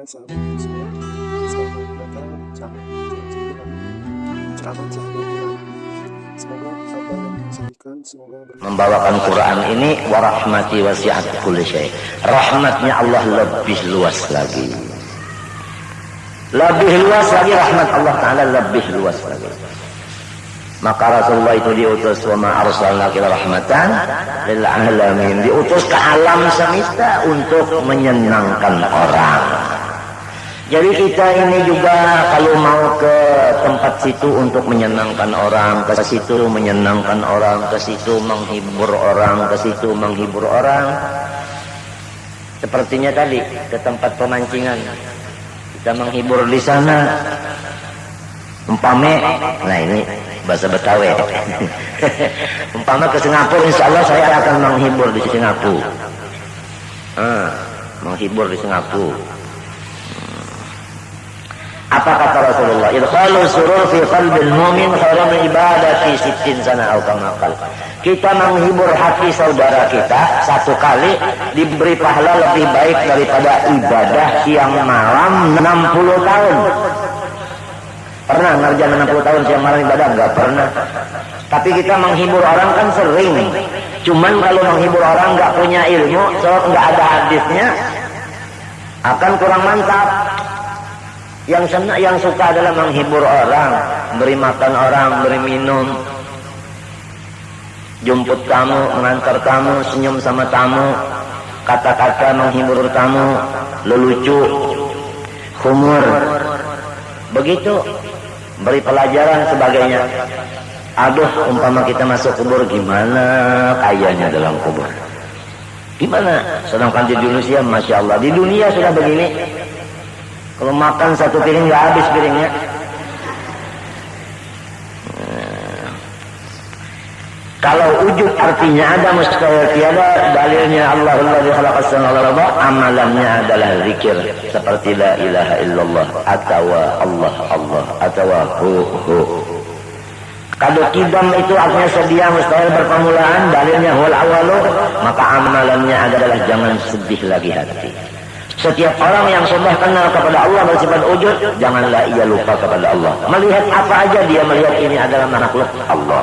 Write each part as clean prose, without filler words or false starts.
sahabat Yosua, selamat datang di channel Ceramah Cahaya. Semoga apa yang disampaikan membawakan Quran ini warahmati wasi'at kulli syai. Rahmatnya Allah lebih luas lagi. Lebih luas lagi rahmat Allah Ta'ala, lebih luas lagi. Maka Rasulullah itu diutus wa ma arsalnaka illa rahmatan lil alamin, diutus ke alam semesta untuk menyenangkan orang. Jadi kita ini juga kalau mau ke tempat situ untuk menyenangkan orang, ke situ menyenangkan orang, ke situ menghibur orang, ke situ menghibur orang. Sepertinya tadi ke tempat pemancingan, kita menghibur di sana. Umpame, nah ini bahasa Betawi. Umpama ke Singapura, insya Allah saya akan menghibur di Singapura. Menghibur di Singapura. Apa kata Rasulullah? Idkhalu surur fi qalbil mu'min khairan min ibadati sittin sana atau kama qala. Kita menghibur hati saudara kita satu kali diberi pahala lebih baik daripada ibadah siang malam 60 tahun. Pernah ngerjain 60 tahun siang malam ibadah? Enggak pernah. Tapi kita menghibur orang kan sering. Cuman kalau menghibur orang enggak punya ilmu, so enggak ada hadisnya, akan kurang mantap. Yang senang, yang suka adalah menghibur orang, beri makan orang, beri minum, jemput tamu, mengantar tamu, senyum sama tamu, kata-kata menghibur tamu, lelucu, humor, begitu, beri pelajaran sebagainya. Aduh, umpama kita masuk kubur, gimana kayanya dalam kubur? Gimana? Sedangkan di Indonesia, Masya Allah, di dunia sudah begini. Kalau makan satu piring nggak habis piringnya. Kalau ujub artinya ada, mustahil tiada, dalilnya Allahulladzi khalaqas samawati wal arda, amalannya adalah zikir seperti la ilaha illallah atau Allah Allah atau hu. Kalau kidam itu artinya sedia, mustahil berpermulaan, dalilnya huwal awalu, maka amalannya adalah jangan sedih lagi hati. Setiap orang yang sudah kenal kepada Allah bersifat ujud, janganlah ia lupa kepada Allah. Melihat apa aja dia melihat ini adalah makhluk Allah.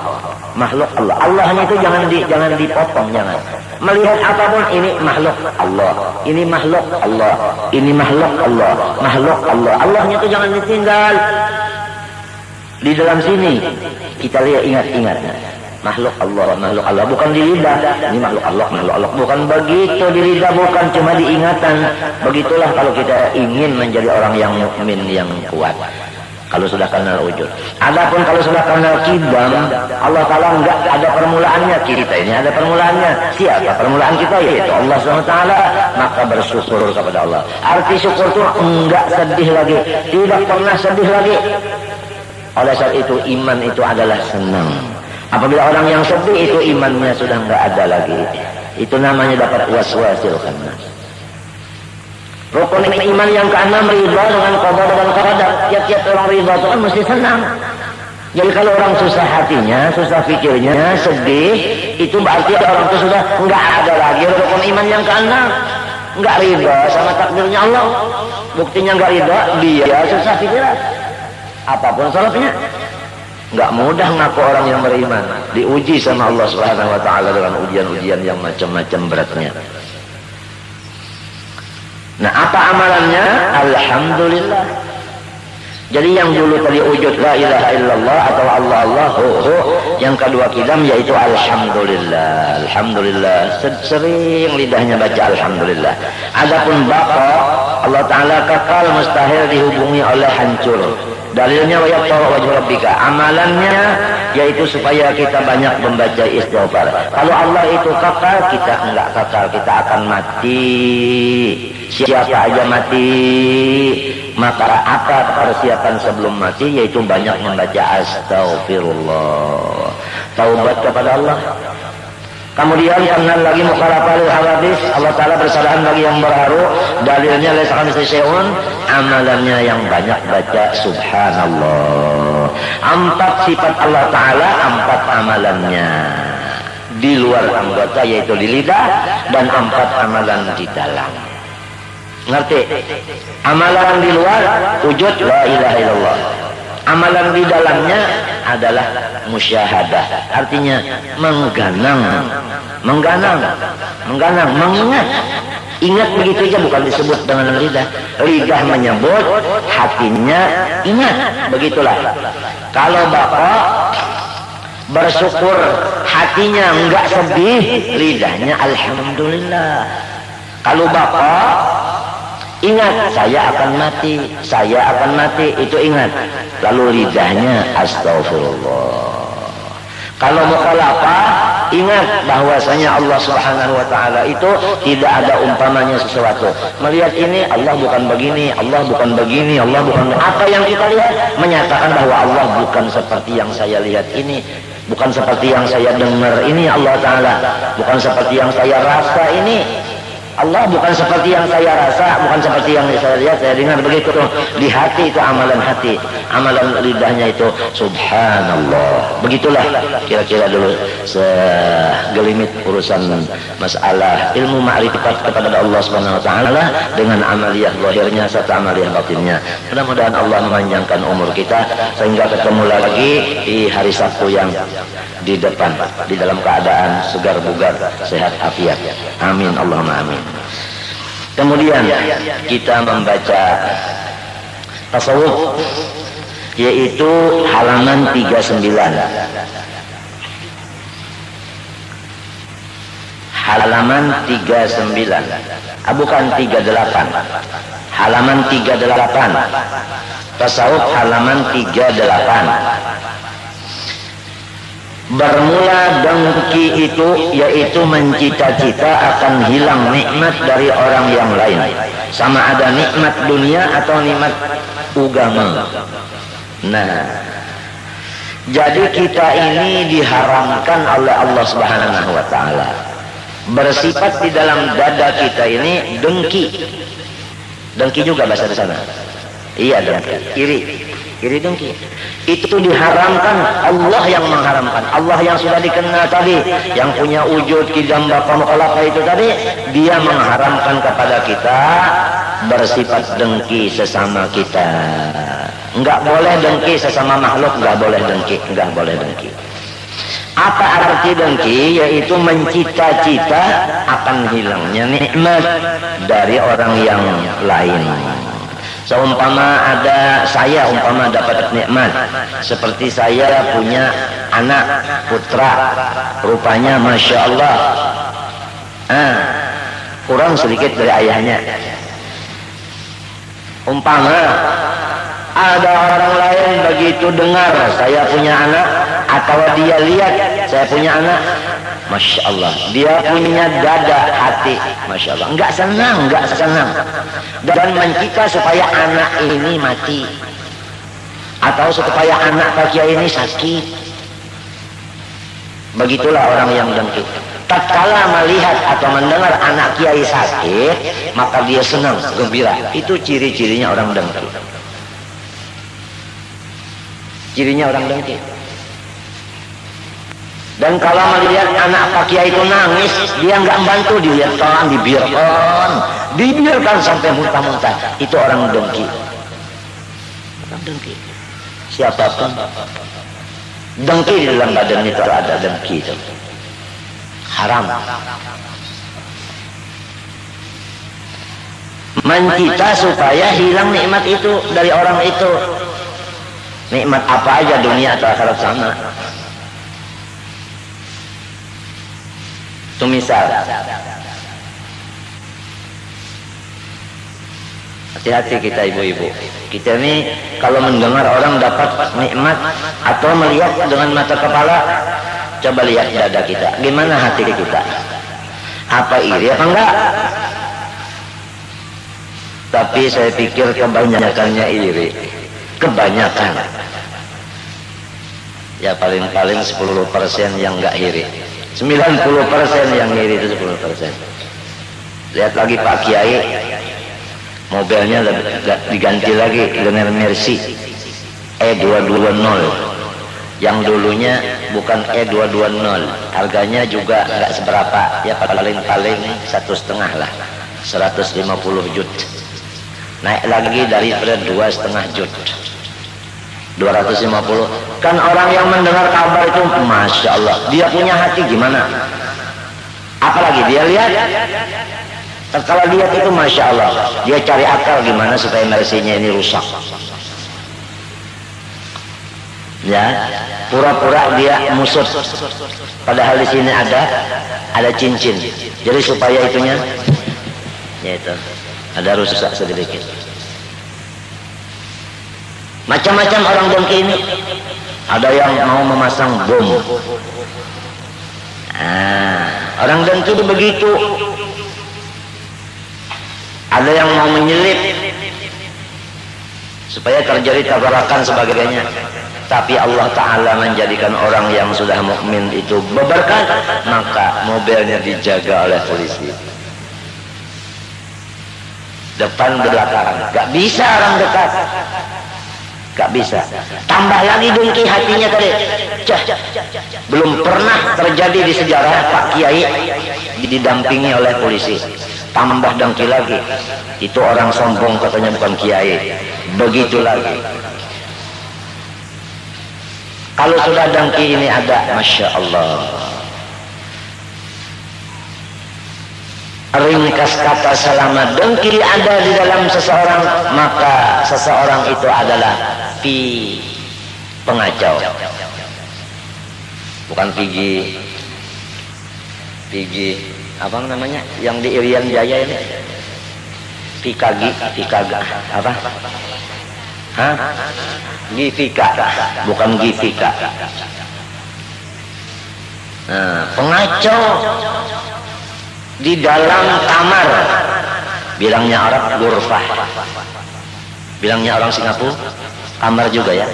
Makhluk Allah. Allahnya itu jangan dipotong, jangan. Melihat apapun ini makhluk Allah. Ini makhluk Allah. Ini makhluk Allah. Makhluk Allah. Allahnya itu jangan ditinggal. Di dalam sini kita lihat, ingat. Makhluk Allah bukan di lidah. Ini makhluk Allah bukan begitu di lidah, bukan cuma diingatan. Begitulah kalau kita ingin menjadi orang yang mukmin yang kuat. Kalau sudah kenal wujud. Adapun kalau sudah kenal kidam, Allah Ta'ala enggak ada permulaannya. Kita ini ada permulaannya. Siapa permulaan kita? Yaitu Allah SWT. Maka bersyukur kepada Allah. Arti syukur itu enggak sedih lagi, tidak pernah sedih lagi. Oleh sebab itu iman itu adalah senang. Apabila orang yang sedih itu imannya sudah enggak ada lagi. Itu namanya dapat waswasil khannas. Rukun iman yang keenam ridha dengan qada dan qadar. Tiap-tiap orang ridha itu kan mesti senang. Jadi kalau orang susah hatinya, susah pikirnya, sedih, itu berarti orang itu sudah enggak ada lagi rukun iman yang keenam. Enggak ridha sama takdirnya Allah. Buktinya enggak ridha, dia susah pikiran. Apapun salahnya. Enggak mudah ngaku orang yang beriman, diuji sama Allah Subhanahu wa taala dengan ujian-ujian yang macam-macam beratnya. Nah, apa amalannya? Alhamdulillah. Jadi yang dulu tadi wujud la ilaha illallah atau Allah Allah hu. Yang kedua kidam yaitu alhamdulillah. Alhamdulillah. Sering lidahnya baca alhamdulillah. Adapun baqa, Allah Ta'ala kekal, mustahil dihubungi oleh hancur. Dalilnya wa yaqra wajhu rabbika. Amalannya yaitu supaya kita banyak membaca istighfar. Kalau Allah itu kekal, kita enggak kekal, kita akan mati. Siapa aja mati. Maka apa persiapan sebelum mati? Yaitu banyak membaca astaghfirullah. Taubat kepada Allah. Kemudian kenal lagi mukhalafah lil hawadits, Allah Ta'ala bersalahan bagi yang berharu. Dalilnya laisa kamitslihi syai'un, amalannya yang banyak baca subhanallah. 4 sifat Allah Ta'ala, 4 amalannya di luar anggota yaitu di lidah, dan 4 amalan di dalam. Ngerti? Amalan di luar wujud la ilaha illallah. Amalan di dalamnya adalah musyahadah. Artinya mengganang, mengingat. Ingat begitu aja, bukan disebut dengan lidah. Lidah menyebut, hatinya ingat. Begitulah. Kalau bapak bersyukur, hatinya enggak sedih, lidahnya alhamdulillah. Kalau bapak ingat, saya akan mati, itu ingat. Lalu lidahnya astagfirullah. Kalau mukhalafah, ingat bahwasanya Allah Subhanahu wa taala itu tidak ada umpamanya sesuatu. Melihat ini, Allah bukan begini, Allah bukan begini, Allah bukan. Apa yang kita lihat menyatakan bahwa Allah bukan seperti yang saya lihat ini, bukan seperti yang saya dengar ini. Allah taala bukan seperti yang saya rasa ini. Allah bukan seperti yang saya rasa, bukan seperti yang saya lihat, saya dengar. Begitu di hati itu amalan hati, amalan lidahnya itu subhanallah. Begitulah kira-kira dulu segelimit urusan masalah ilmu ma'rifat kepada Allah Subhanahu wa taala dengan amaliyah zahirnya serta amaliyah batinnya. Mudah-mudahan Allah memanjangkan umur kita sehingga ketemu lagi di hari Sabtu yang di depan, di dalam keadaan segar bugar, sehat afiat. Amin Allahumma amin. Kemudian kita membaca tasawuf, yaitu halaman 39. Halaman 39. Bukan 38. Halaman 38. Tasawuf halaman 38. Bermula dengki itu yaitu mencita-cita akan hilang nikmat dari orang yang lain, sama ada nikmat dunia atau nikmat agama. Nah, jadi kita ini diharamkan oleh Allah Subhanahu wa taala. Bersifat di dalam dada kita ini dengki. Dengki juga bahasa di sana. Iya, dengki. Iri dengki. Itu diharamkan, Allah yang mengharamkan. Allah yang sudah dikenal tadi, yang punya wujud kidam bapa mukhalafah itu tadi, dia mengharamkan kepada kita bersifat dengki sesama kita. Enggak boleh dengki sesama makhluk, enggak boleh dengki. Apa arti dengki? Yaitu mencita-cita akan hilangnya nikmat dari orang yang lain. Seumpama ada saya dapat nikmat, seperti saya punya anak putra, rupanya masya Allah, kurang sedikit dari ayahnya. Umpama ada orang lain begitu dengar saya punya anak, atau dia lihat saya punya anak, masya Allah, dia punya dada hati, masya Allah, enggak senang, dan mencita supaya anak ini mati, atau supaya anak Pak Kiai ini sakit. Begitulah orang yang dengki. Tatkala melihat atau mendengar anak Kiai sakit, maka dia senang, gembira. Itu ciri-cirinya orang dengki. Cirinya orang dengki. Dan kalau melihat anak Pak Kiai itu nangis, dia nggak membantu, dibiarkan sampai muntah-muntah. Itu orang dengki. Orang dengki. Siapapun dengki di dalam badan itu ada dengki itu. Haram. Mencita supaya hilang nikmat itu dari orang itu. Nikmat apa aja, dunia atau akhirat sama. Itu misal. Hati-hati kita ibu-ibu. Kita ini kalau mendengar orang dapat nikmat atau melihat dengan mata kepala, coba lihat dada kita. Gimana hati kita? Apa iri apa enggak? Tapi saya pikir kebanyakannya iri. Kebanyakan. Ya paling-paling 10% yang enggak iri. 90% yang iri itu 10%. Lihat lagi Pak Kiai, mobilnya diganti lagi dengan Mercy E220, yang dulunya bukan E220, harganya juga nggak seberapa, ya paling-paling 1,5 lah, 150 juta. naik lagi daripada 2,5 juta 250. Kan orang yang mendengar kabar itu Masya Allah, dia punya hati gimana, apalagi dia lihat. Kalau lihat itu Masya Allah, dia cari akal gimana supaya Mercy-nya ini rusak, ya, pura-pura dia musut, padahal di sini ada cincin, jadi supaya itunya ya itu ada rusak sedikit. Macam-macam orang dengki ini. Ada yang mau memasang bom. Orang dengki itu begitu. Ada yang mau menyelip supaya terjadi tabrakan sebagainya. Tapi Allah Ta'ala menjadikan orang yang sudah mukmin itu berberkah, maka mobilnya dijaga oleh polisi, depan belakang, gak bisa orang dekat, gak bisa. Tambah lagi dengki hatinya tadi. Belum pernah terjadi di sejarah Pak Kiai didampingi oleh polisi. Tambah dengki lagi, itu orang sombong katanya bukan Kiai. Begitu lagi. Kalau sudah dengki ini ada, Masya Allah. Ringkas kata selama dengki ada di dalam seseorang, maka seseorang itu adalah pengacau. Bukan pigi apa namanya yang di Irian Jaya ini, Pikaga apa? Hah? Gifika, bukan Gifika. Nah, pengacau di dalam kamar, bilangnya Arab ghurfah, bilangnya orang Singapura kamar juga ya.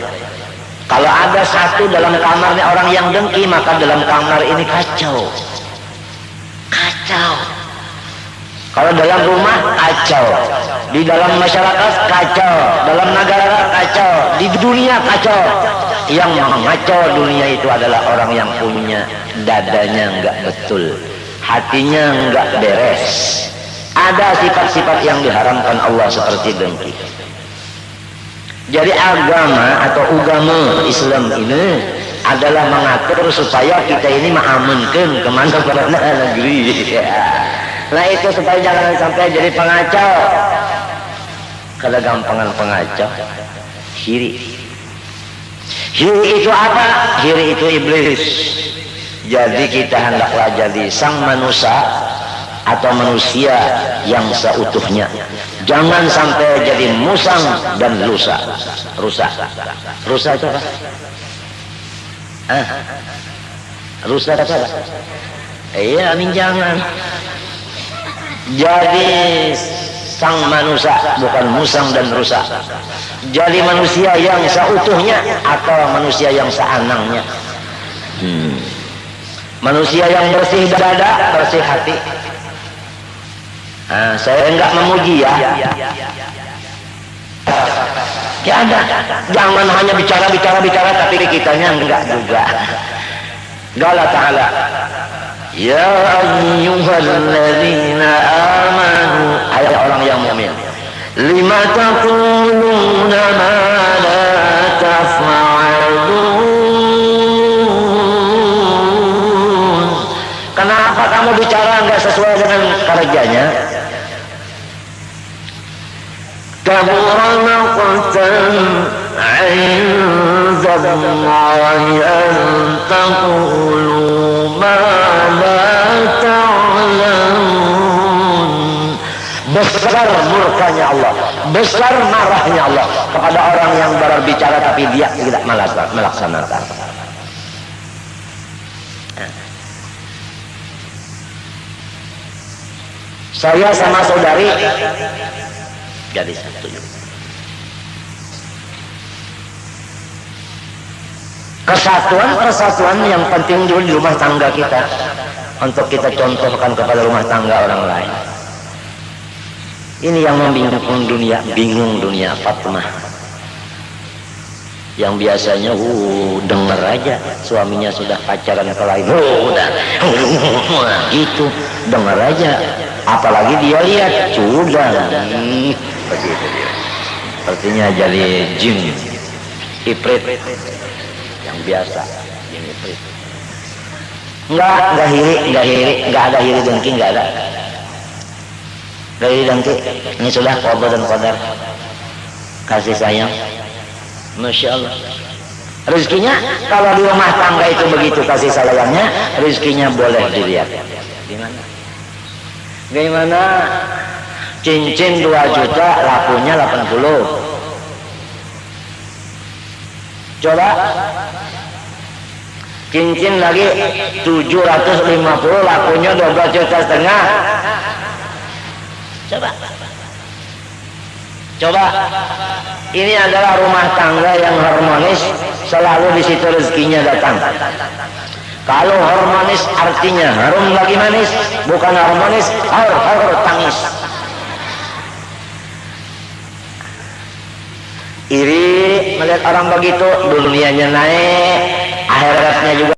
Kalau ada satu dalam kamarnya orang yang dengki, maka dalam kamar ini kacau. Kalau dalam rumah kacau, di dalam masyarakat kacau, dalam negara kacau, di dunia kacau. Yang mengacau dunia itu adalah orang yang punya dadanya enggak betul, hatinya enggak beres. Ada sifat-sifat yang diharamkan Allah seperti dengki. Jadi agama atau agama Islam ini adalah mengatur supaya kita ini mengamankan kemana-mana negeri. Nah itu supaya jangan sampai jadi pengacau. Kalau gampangan pengacau, hiri. Hiri itu apa? Hiri itu iblis. Jadi kita hendaklah jadi sang manusia atau manusia yang seutuhnya. Jangan sampai jadi musang dan lusa. Rusa itu apa? Rusa apa? Iya, amin jangan. Jadi sang manusia, bukan musang dan rusa. Jadi manusia yang seutuhnya atau manusia yang seanangnya. Manusia yang bersih dada, bersih hati. Saya enggak memuji ya. Ya ada. Jangan hanya bicara tapi kitanya enggak juga. Allah Ta'ala, ya ayyuhalladzina amanu, ayat orang yang mukmin. Lima taquluna ma la taf'alun. Kenapa kamu bicara enggak sesuai dengan kerjanya? Kabura maqtan 'inda Allahi an taqulu ma la ta'lamun. Besar murkanya Allah, besar marahnya Allah kepada orang yang berbicara tapi dia tidak melaksanakan. Saya sama saudari jadi satu. Kesatuan yang penting dulu di rumah tangga kita, untuk kita contohkan kepada rumah tangga orang lain. Ini yang bingung dunia Fatimah. Yang biasanya dengar aja suaminya sudah pacaran ke lain, udah gitu dengar aja. Apalagi dia lihat sudah begitu dia. Sepertinya jadi jin ifrit yang biasa, jin ifrit. Enggak hiri, enggak ada hiri dengki, enggak ada. Hiri dengki, ini sudah qada dan qadar. Kasih sayang. Masya Allah. Rezekinya kalau di rumah tangga itu begitu kasih sayangnya, rezekinya boleh dilihat. Gimana? Gimana? Cincin 2 juta, lakunya 80. Coba cincin lagi 750, lakunya 12,5 juta. Coba ini adalah rumah tangga yang harmonis, selalu di situ rezekinya datang. Kalau harmonis artinya harum lagi manis, bukan harmonis har tangis. Iri melihat orang begitu, dunianya naik, akhiratnya juga